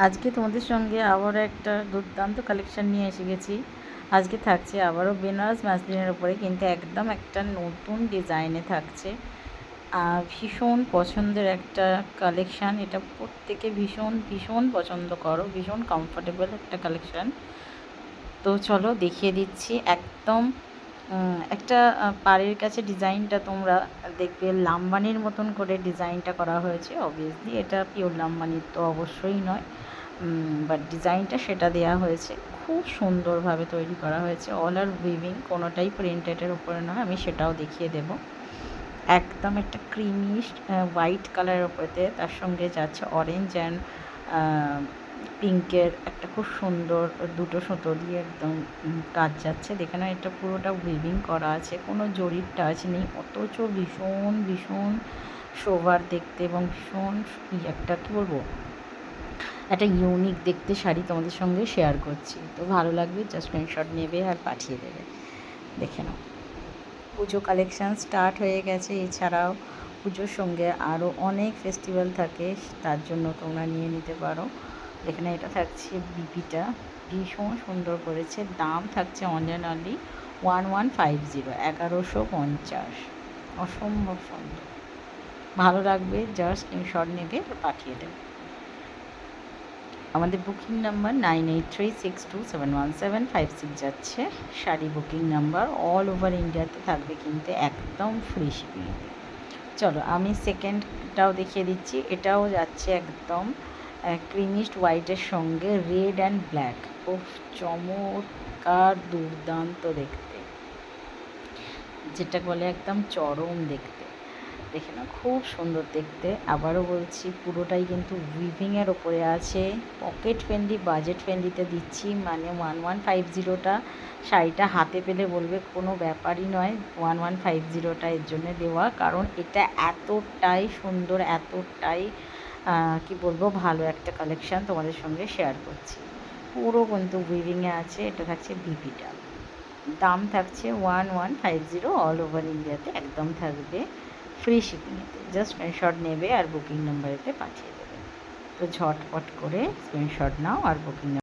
আজকে তোমাদের সঙ্গে আবারও একটা দুর্দান্ত কালেকশান নিয়ে এসে গেছি। আজকে থাকছে আবারও বেনারস ম্যাসলিনের উপরে, কিন্তু একদম একটা নতুন ডিজাইনে থাকছে। ভীষণ পছন্দের একটা কালেকশান, এটা প্রত্যেকে ভীষণ ভীষণ পছন্দ করো, ভীষণ কমফোর্টেবল একটা কালেকশান। তো চলো দেখিয়ে দিচ্ছি। একদম একটা পাড়ের কাছে ডিজাইনটা তোমরা দেখবে লাম্বানির মতন করে ডিজাইনটা করা হয়েছে। অবভিয়াসলি এটা পিওর লাম্বানির তো অবশ্যই নয়, বাট ডিজাইনটা সেটা দেয়া হয়েছে। খুব সুন্দরভাবে তৈরি করা হয়েছে, অল আর উইভিং, কোনোটাই প্রিন্টেডের উপরে নয়। আমি সেটাও দেখিয়ে দেব। একদম একটা ক্রিমিশ হোয়াইট কালারের উপরেতে তার সঙ্গে যাচ্ছে অরেঞ্জ অ্যান্ড পিঙ্কের একটা খুব সুন্দর দুটো সুতো দিয়ে একদম কাজ যাচ্ছে। দেখে না, এটা পুরোটা উইভিং করা আছে, কোনো জরির টাচ নেই, অথচ ভীষণ ভীষণ সোবার দেখতে এবং ভীষণ একটা কী বলবো, একটা ইউনিক দেখতে শাড়ি তোমাদের সঙ্গে শেয়ার করছি। তো ভালো লাগবে, জাস্ট স্ক্রিনশট নেবে আর পাঠিয়ে দেবে। দেখে নাও, পুজো কালেকশান স্টার্ট হয়ে গেছে। এছাড়াও পুজোর সঙ্গে আরও অনেক ফেস্টিভ্যাল থাকে, তার জন্য তোমরা নিয়ে নিতে পারো। এখানে এটা থাকছে বিপিটা, ভীষণ সুন্দর করেছে। দাম থাকছে অনলি 1150, 1150। অসম্ভব সুন্দর, ভালো লাগবে, জাস্ট স্ক্রিনশট নেবে পাঠিয়ে দেবে। আমাদের বুকিং নাম্বার 9836271756 যাচ্ছে। Sari booking number all over ইন্ডিয়াতে থাকবে, কিন্তু একদম ফ্রি শিপিং। চলো আমি সেকেন্ডটাও দেখিয়ে দিচ্ছি। এটাও যাচ্ছে একদম ক্রিমিস্ট হোয়াইটের সঙ্গে রেড অ্যান্ড ব্ল্যাক। খুব চমৎকার, দুর্দান্ত দেখতে, যেটা বলে একদম চরম দেখতে। দেখে না, খুব সুন্দর দেখতে। আবারও বলছি, পুরোটাই কিন্তু উইভিংয়ের ওপরে আছে। পকেট ফ্রেন্ডলি, বাজেট ফ্রেন্ডলিতে দিচ্ছি, মানে 1150টা শাড়িটা হাতে পেলে বলবে কোনো ব্যাপারই নয়। 1150টা এর জন্য দেওয়া, কারণ এটা এতটাই সুন্দর, এতটাই কি বলবো, ভালো একটা কালেকশান তোমাদের সঙ্গে শেয়ার করছি। পুরো কিন্তু উইভিংয়ে আছে। এটা থাকছে বিপিটা, দাম থাকছে 1150, অল ওভার ইন্ডিয়াতে একদম থাকবে ফ্রি শিপিংয়েতে। জাস্ট স্ক্রিনশট নেবে আর বুকিং নাম্বারেতে পাঠিয়ে দেবে। তো ঝটপট করে স্ক্রিনশট নাও আর বুকিং